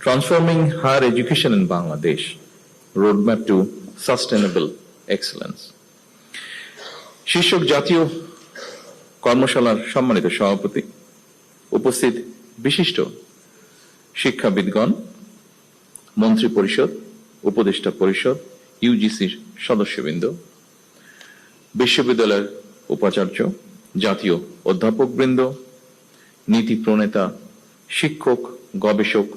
Transforming Higher Education in Bangladesh, Roadmap to Sustainable Excellence. শীর্ষক জাতীয় কর্মশালার সম্মানিত সভাপতি, উপস্থিত বিশিষ্ট শিক্ষাবিদগণ, মন্ত্রী পরিষদ, উপদেষ্টা পরিষদ, ইউজিসির সদস্যবৃন্দ, বিশ্ববিদ্যালয়ের উপাচার্য, জাতীয় অধ্যাপকবৃন্দ, নীতি প্রণেতা, শিক্ষক, গবেষক,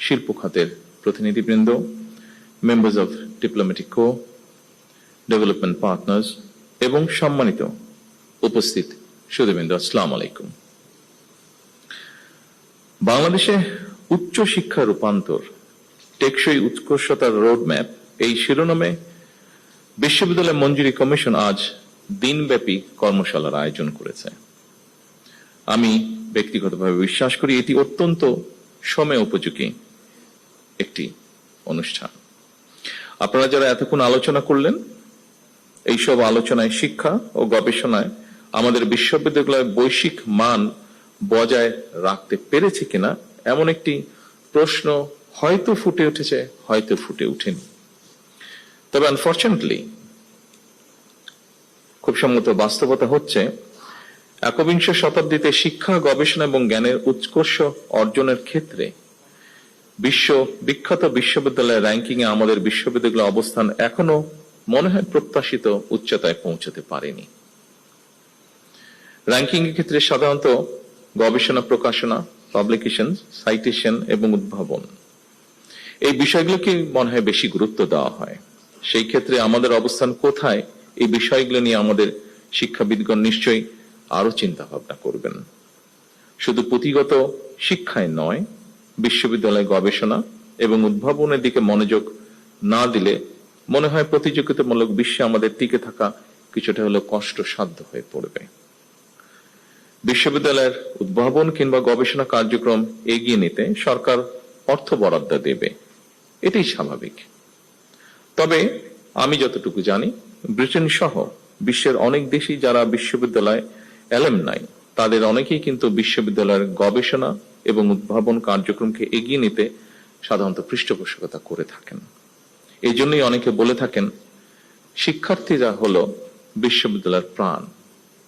শিল্প খাতের প্রতিনিধিবৃন্দ, members of diplomatic core, development partners এবং সম্মানিত উপস্থিত সুধীবৃন্দ, আসসালামু আলাইকুম। বাংলাদেশে উচ্চ শিক্ষা রূপান্তর, টেকসই উৎকর্ষতার রোডম্যাপ, এই শিরোনামে বিশ্ববিদ্যালয় মঞ্জুরি কমিশন আজ দিনব্যাপী কর্মশালার আয়োজন করেছে। আমি ব্যক্তিগতভাবে বিশ্বাস করি এটি অত্যন্ত সময় উপযোগী একটি অনুষ্ঠান। আপনারা যারা এতক্ষণ আলোচনা করলেন, এইসব আলোচনায় শিক্ষা ও গবেষণায় আমাদের বিশ্ববিদ্যালয়ের বৈশ্বিক মান বজায় রাখতে পেরেছে কিনা এমন একটি প্রশ্ন হয়তো ফুটে উঠেছে, হয়তো ফুটে ওঠেনি। তবে আনফরচুনেটলি খুব সম্মত বাস্তবতা হচ্ছে একবিংশ শতাব্দীতে শিক্ষা, গবেষণা এবং জ্ঞানের উৎকর্ষ অর্জনের ক্ষেত্রে বিশ্ব বিখ্যাত বিশ্ববিদ্যালয়ের র্যাঙ্কিং এ আমাদের বিশ্ববিদ্যালয়ের অবস্থান এখনো মনে হয় প্রত্যাশিত উচ্চতায় পৌঁছতে পারেনি। র্যাঙ্কিং এর ক্ষেত্রে সাধারণত গবেষণা, প্রকাশনা, পাবলিকেশন, সাইটেশন এবং উদ্ভাবন, এই বিষয়গুলোকে মনে হয় বেশি গুরুত্ব দেওয়া হয়। সেই ক্ষেত্রে আমাদের অবস্থান কোথায়, এই বিষয়গুলো নিয়ে আমাদের শিক্ষাবিদগণ নিশ্চয়ই আরো চিন্তা ভাবনা করবেন। শুধু পুঁথিগত শিক্ষায় নয়, বিশ্ববিদ্যালয় গবেষণা এবং উদ্ভাবনের দিকে মনোযোগ না দিলে মনে হয় প্রতিযোগিতামূলক বিশ্বে আমাদের টিকে থাকা কিছুটা হলেও কষ্টসাধ্য হয়ে পড়বে। বিশ্ববিদ্যালয়ের উদ্ভাবন কিংবা গবেষণা কার্যক্রম এগিয়ে নিতে সরকার অর্থ বরাদ্দ দেবে, এটাই স্বাভাবিক। তবে আমি যতটুকু জানি, ব্রিটেন সহ বিশ্বের অনেক দেশই যারা বিশ্ববিদ্যালয় অ্যালামনাই, তাদের অনেকেই কিন্তু বিশ্ববিদ্যালয়ের গবেষণা এবং উদ্ভাবন কার্যক্রমকে এগিয়ে নিতে সাধারণত পৃষ্ঠপোষকতা করে থাকেন। এই জন্যই অনেকে বলে থাকেন শিক্ষার্থীরা হলো বিশ্ববিদ্যালয়ের প্রাণ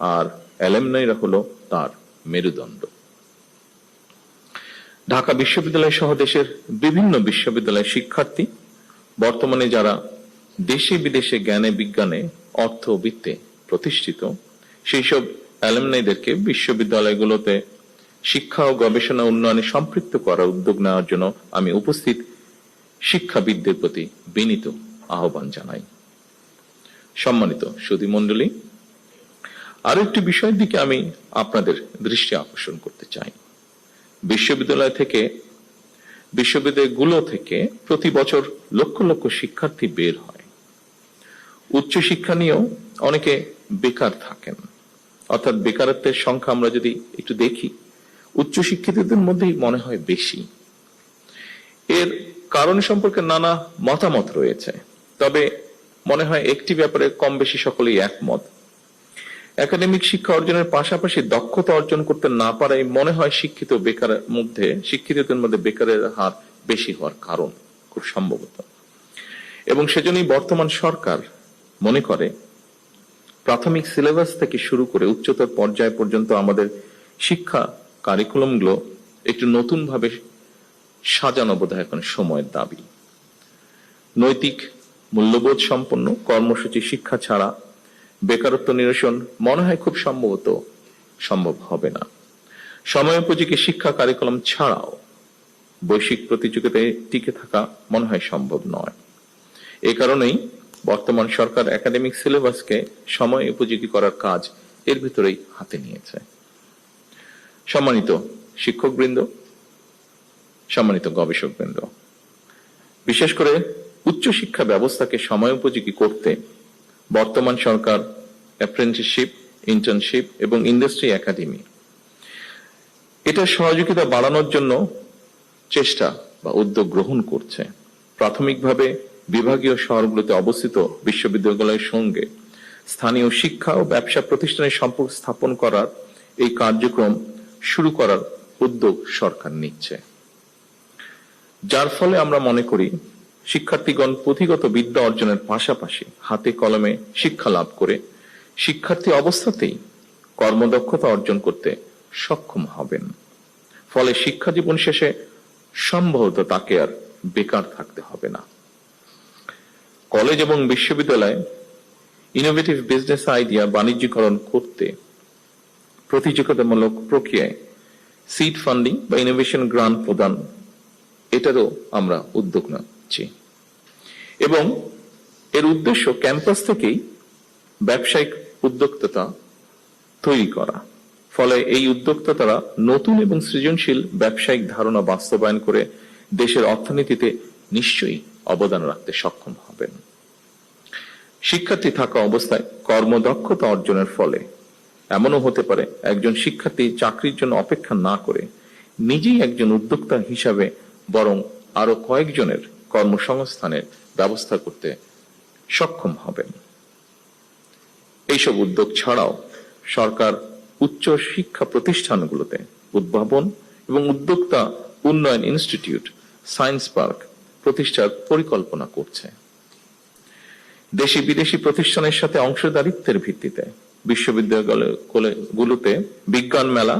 আর অ্যালামনাইরা হলো তার মেরুদণ্ড। ঢাকা বিশ্ববিদ্যালয় সহ দেশের বিভিন্ন বিশ্ববিদ্যালয়ের শিক্ষার্থী বর্তমানে যারা দেশে বিদেশে জ্ঞানে বিজ্ঞানে অর্থবিত্তে প্রতিষ্ঠিত, সেই সব অ্যালামনাইদেরকে বিশ্ববিদ্যালয়গুলোতে শিক্ষা ও গবেষণা উন্নয়নে সম্পৃক্ত করার উদ্যোগ নেওয়ার জন্য আমি উপস্থিত শিক্ষাবিদদের প্রতি বিনীত আহ্বান জানাই। সম্মানিত সুধীমণ্ডলী, আরো একটি বিষয়ের দিকে আমি আপনাদের দৃষ্টি আকর্ষণ করতে চাই। বিশ্ববিদ্যালয়গুলো থেকে প্রতি বছর লক্ষ লক্ষ শিক্ষার্থী বের হয়। উচ্চশিক্ষা নিয়েও অনেকে বেকার থাকেন, অর্থাৎ বেকারত্বের সংখ্যা আমরা যদি একটু দেখি, উচ্চশিক্ষিতদের মধ্যেই মনে হয় বেশি। এর কারণ সম্পর্কে নানা মতামত রয়েছে, তবে মনে হয় একটি ব্যাপারে কম বেশি সকলেই একমত। একাডেমিক শিক্ষা অর্জনের পাশাপাশি দক্ষতা অর্জন করতে না পারাই মনে হয় শিক্ষিতদের মধ্যে বেকারের হার বেশি হওয়ার কারণ, খুব সম্ভবত। এবং সেজন্যই বর্তমান সরকার মনে করে প্রাথমিক সিলেবাস থেকে শুরু করে উচ্চতর পর্যায় পর্যন্ত আমাদের শিক্ষা কারিকুলামগুলো একটু নতুন ভাবে সাজানো বোধহয় এখন সময়ের দাবি। নৈতিক মূল্যবোধ সম্পন্ন কর্মসূচি শিক্ষা ছাড়া বেকারত্ব নিরসন মনে হয় খুব সম্ভব হবে না। সময়োপযোগী শিক্ষা কারিকুলাম ছাড়াও বৈশ্বিক প্রতিযোগিতায় টিকে থাকা মনে হয় সম্ভব নয়। এ কারণেই বর্তমান সরকার একাডেমিক সিলেবাসকে সময় উপযোগী করার কাজ এর ভিতরেই হাতে নিয়েছে। সম্মানিত শিক্ষকবৃন্দ, সম্মানিত গবেষকবৃন্দ, বিশেষ করে উচ্চশিক্ষা ব্যবস্থাকে সময় উপযোগী করতে বর্তমান সরকার অ্যাপ্রেন্টিসশিপ, ইন্টার্নশিপ এবং ইন্ডাস্ট্রি একাডেমি, এটা সহযোগিতা বাড়ানোর জন্য চেষ্টা বা উদ্যোগ গ্রহণ করছে। প্রাথমিকভাবে বিভাগীয় শহরগুলোতে অবস্থিত বিশ্ববিদ্যালয়ের সঙ্গে স্থানীয় শিক্ষা ও ব্যবসা প্রতিষ্ঠানের সম্পর্ক স্থাপন করার এই কার্যক্রম শুরু করার উদ্যোগ সরকার নিচ্ছে। যার ফলে আমরা মনে করি শিক্ষার্থীগণ পুঁথিগত বিদ্যা অর্জনের পাশাপাশি হাতে কলমে শিক্ষা লাভ করে শিক্ষার্থী অবস্থাতেই কর্মদক্ষতা অর্জন করতে সক্ষম হবেন। ফলে শিক্ষা জীবন শেষে সম্ভবত তাকে আর বেকার থাকতে হবে না। কলেজ এবং বিশ্ববিদ্যালয়ে ইনোভেটিভ বিজনেস আইডিয়া বাণিজ্যিকরণ করতে প্রতিযোগিতামূলক প্রক্রিয়ায় সিড ফান্ডিং বা ইনোভেশন গ্রান্ট প্রদান, এটারও আমরা উদ্যোগ নিচ্ছি এবং এর উদ্দেশ্য ক্যাম্পাস থেকেই ব্যবসায়িক উদ্যোক্তা তৈরি করা। ফলে এই উদ্যোক্তারা নতুন এবং সৃজনশীল ব্যবসায়িক ধারণা বাস্তবায়ন করে দেশের অর্থনীতিতে নিশ্চয়ই অবদান রাখতে সক্ষম হবেন। শিক্ষার্থী থাকা অবস্থায় কর্মদক্ষতা অর্জনের ফলে এমনও হতে পারে একজন শিক্ষার্থী চাকরির জন্য অপেক্ষা না করে নিজেই একজন উদ্যোক্তা হিসাবে বরং আরো কয়েকজনের কর্মসংস্থানের ব্যবস্থা করতে সক্ষম হবেন। এইসব উদ্যোগ ছাড়াও সরকার উচ্চ শিক্ষা প্রতিষ্ঠানগুলোতে উদ্ভাবন এবং উদ্যোক্তা উন্নয়ন ইনস্টিটিউট, সায়েন্স পার্ক প্রতিষ্ঠার পরিকল্পনা করছে। দেশি বিদেশি প্রতিষ্ঠানের সাথে অংশীদারিত্বের ভিত্তিতে বিশ্ববিদ্যালয়গুলোতে বিজ্ঞান মেলা,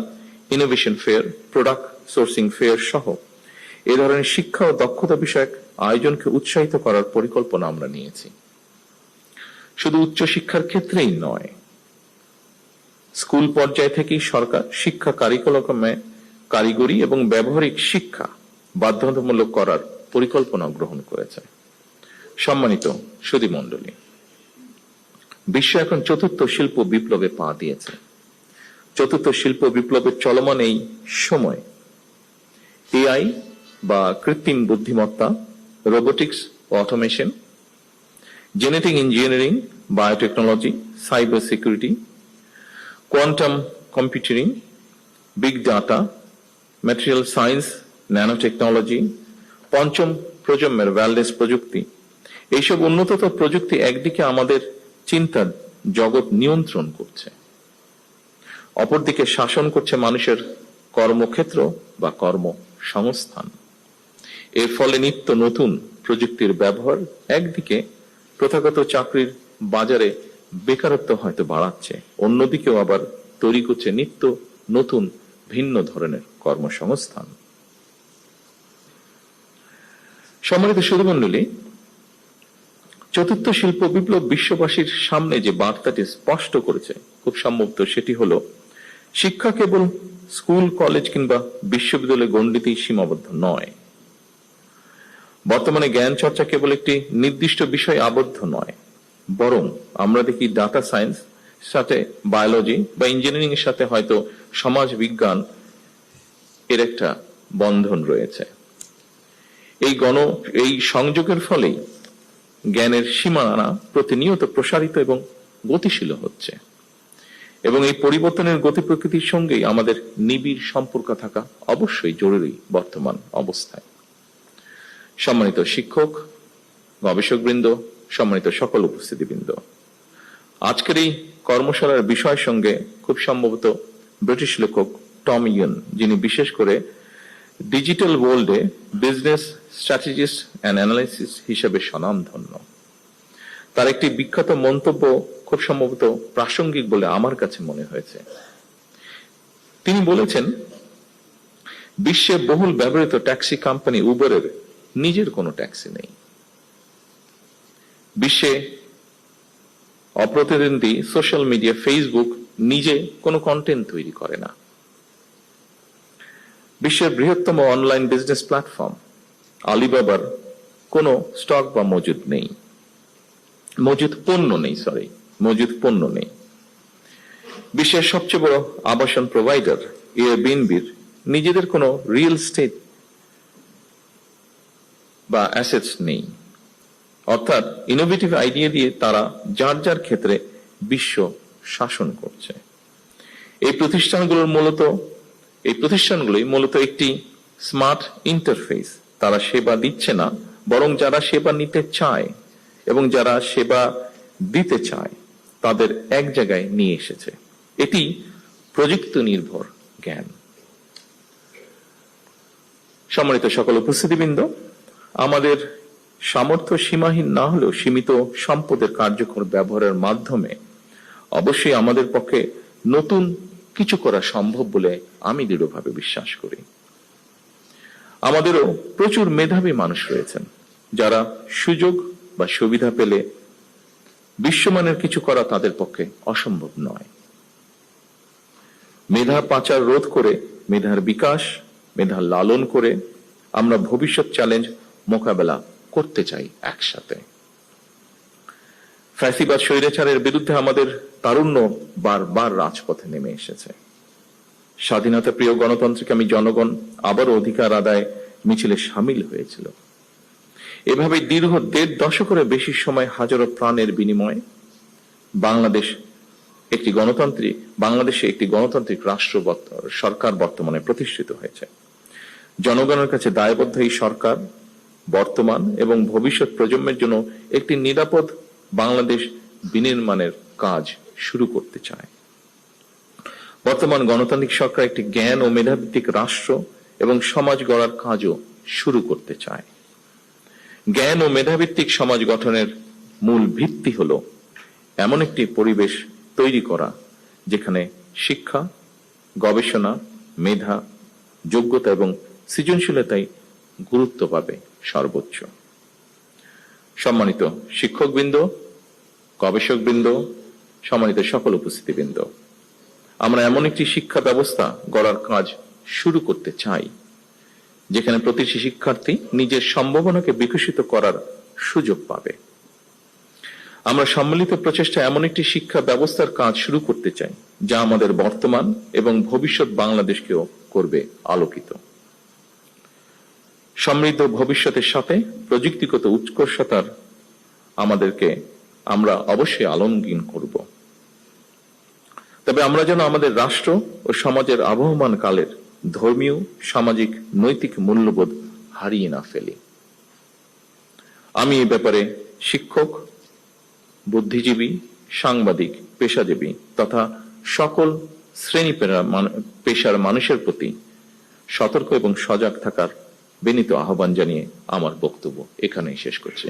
innovation fair, product sourcing fair সহ এ ধরনের শিক্ষা ও দক্ষতা বিষয়ক আয়োজনকে উৎসাহিত করার পরিকল্পনা আমরা নিয়েছি। শুধু উচ্চশিক্ষার ক্ষেত্রেই নয়, স্কুল পর্যায় থেকেই সরকার শিক্ষা কারিকুলামে কারিগরি এবং ব্যবহারিক শিক্ষা বাধ্যতামূলক করার পরিকল্পনা গ্রহণ করেছে। সম্মানিত সুধীমণ্ডলী, বিশ্ব এখন চতুর্থ শিল্প বিপ্লবে পা দিয়েছে। চতুর্থ শিল্প বিপ্লবের চলমান এই সময় এআই বা কৃত্রিম বুদ্ধিমত্তা, robotics, automation, genetic engineering, biotechnology, cyber security, quantum computing, big data, material science, nano technology, পঞ্চম প্রজন্মের ওয়্যারলেস প্রযুক্তি, এইসব উন্নততর প্রযুক্তি একদিকে আমাদের চিন্তার জগৎ নিয়ন্ত্রণ করছে, অপরদিকে শাসন করছে মানুষের কর্মক্ষেত্র বা কর্মসংস্থান। এর ফলে নিত্য নতুন প্রযুক্তির ব্যবহার একদিকে প্রথাগত চাকরির বাজারে বেকারত্ব হয়তো বাড়াচ্ছে, অন্যদিকেও আবার তৈরি করছে নিত্য নতুন ভিন্ন ধরনের কর্মসংস্থান। সম্মানিত সুধীমণ্ডলী, চতুর্থ শিল্প বিপ্লব বিশ্ববাসীর সামনে যে বার্তাটি স্পষ্ট করেছে, খুব সম্ভবত সেটি হলো শিক্ষা কেবল স্কুল, কলেজ কিংবা বিশ্ববিদ্যালয় গণ্ডিতেই সীমাবদ্ধ নয়। বর্তমানে জ্ঞান চর্চা কেবল একটি নির্দিষ্ট বিষয় আবদ্ধ নয়, বরং আমরা দেখি ডাটা সায়েন্স সাথে বায়োলজি বা ইঞ্জিনিয়ারিং এর সাথে হয়তো সমাজ বিজ্ঞান এর একটা বন্ধন রয়েছে। এই সংযোগের ফলেই জ্ঞানের সীমানা প্রতিনিয়ত প্রসারিত এবং গতিশীল হচ্ছে এবং এই পরিবর্তনের গতি প্রকৃতির সঙ্গেই আমাদের নিবিড় সম্পর্ক থাকা অবশ্যই জরুরি বর্তমান অবস্থায়। সম্মানিত শিক্ষক, গবেষকবৃন্দ, সম্মানিত সকল উপস্থিতিবৃন্দ, আজকের এই কর্মশালার বিষয়ের সঙ্গে খুব সম্ভবত ব্রিটিশ লেখক টম ইয়ন, যিনি বিশেষ করে ডিজিটাল ওয়ার্ল্ডে বিজনেস স্ট্র্যাটেজিস্ট অ্যান্ড অ্যানালাইসিস হিসেবে স্বনামধন্য, তার একটি বিখ্যাত মন্তব্য খুব সম্ভবত প্রাসঙ্গিক বলে আমার কাছে মনে হয়েছে। তিনি বলেছেন, বিশ্বে বহুল ব্যবহৃত ট্যাক্সি কোম্পানি উবারের নিজের কোনো ট্যাক্সি নেই। বিশ্বে অপ্রতিদ্বন্দ্বী সোশ্যাল মিডিয়া ফেসবুক নিজে কোনো কন্টেন্ট তৈরি করে না। বিশ্বের বৃহত্তম অনলাইন বিজনেস প্ল্যাটফর্ম আলিবাবার কোনো স্টক বা মজুদ পণ্য নেই। বিশ্বের সবচেয়ে বড় আবাসন প্রোভাইডার এয়ারবিএনবির নিজেদের কোনো রিয়েল এস্টেট বা অ্যাসেটস নেই। অর্থাৎ ইনোভেটিভ আইডিয়া দিয়ে তারা যার যার ক্ষেত্রে বিশ্ব শাসন করছে। এই প্রতিষ্ঠানগুলোই মূলত একটি স্মার্ট ইন্টারফেস। তারা সেবা দিচ্ছে না, বরং যারা সেবা নিতে চায় এবং যারা সেবা দিতে চায় তাদের এক জায়গায় নিয়ে এসেছে। এটি প্রযুক্তি নির্ভর জ্ঞান। সম্মানিত সকল উপস্থিতিবৃন্দ, আমাদের সামর্থ্য সীমাহীন না হলেও সীমিত সম্পদের কার্যকর ব্যবহারের মাধ্যমে অবশ্যই আমাদের পক্ষে নতুন কিছু করা সম্ভব বলে আমি দৃঢ়ভাবে বিশ্বাস করি। আমাদেরও প্রচুর মেধাবী মানুষ রয়েছেন যারা সুযোগ বা সুবিধা পেলে বিশ্বমানের কিছু করা তাদের পক্ষে অসম্ভব নয়। মেধা পাচার রোধ করে, মেধার বিকাশ, মেধা লালন করে আমরা ভবিষ্যৎ চ্যালেঞ্জ মোকাবেলা করতে চাই একসাথে। ফ্যাসিবাদ স্বৈরাচারের বিরুদ্ধে আমাদের তারুণ্য বারবার রাজপথে নেমে এসেছে। স্বাধীনতা প্রিয় গণতান্ত্রিকামী জনগণ আবারও অধিকার আদায় মিছিলে সামিল হয়েছিল। এভাবে দীর্ঘ ১.৫ দশকের বেশি সময় হাজারো প্রাণের বিনিময়ে বাংলাদেশে একটি গণতান্ত্রিক রাষ্ট্র সরকার বর্তমানে প্রতিষ্ঠিত হয়েছে। জনগণের কাছে দায়বদ্ধ এই সরকার বর্তমান এবং ভবিষ্যৎ প্রজন্মের জন্য একটি নিরাপদ বাংলাদেশ বিনির্মাণের কাজ শুরু করতে চায়। বর্তমান গণতান্ত্রিক সরকার একটি জ্ঞান ও মেধাভিত্তিক রাষ্ট্র এবং সমাজ গড়ার কাজও শুরু করতে চায়। জ্ঞান ও মেধাভিত্তিক সমাজ গঠনের মূল ভিত্তি হলো এমন একটি পরিবেশ তৈরি করা যেখানে শিক্ষা, গবেষণা, মেধা, যোগ্যতা এবং সৃজনশীলতাই গুরুত্ব পাবে সর্বোচ্চ। সম্মানিত শিক্ষকবৃন্দ, গবেষকবৃন্দ, সম্মানিত সকল উপস্থিতিবৃন্দ, আমরা এমন একটি শিক্ষা ব্যবস্থা গড়ার কাজ শুরু করতে চাই যেখানে প্রতিটি শিক্ষার্থী নিজের সম্ভাবনাকে বিকশিত করার সুযোগ পাবে। আমরা সম্মিলিত প্রচেষ্টা এমন একটি শিক্ষা ব্যবস্থার কাজ শুরু করতে চাই যা আমাদের বর্তমান এবং ভবিষ্যৎ বাংলাদেশকেও করবে আলোকিত। সমৃদ্ধ ভবিষ্যতের সাথে প্রযুক্তিগত উৎকর্ষতার আমরা অবশ্যই আলিঙ্গন করব। তবে আমরা যেন আমাদের রাষ্ট্র ও সমাজের আবহমান কালের ধর্মীয়, সামাজিক, নৈতিক মূল্যবোধ হারিয়ে না ফেলি। আমি এই ব্যাপারে শিক্ষক, বুদ্ধিজীবী, সাংবাদিক, পেশাজীবী তথা সকল শ্রেণী পেশার মানুষের প্রতি সতর্ক এবং সজাগ থাকার বিনীত আহ্বান জানিয়ে আমার বক্তব্য এখানেই শেষ করছি।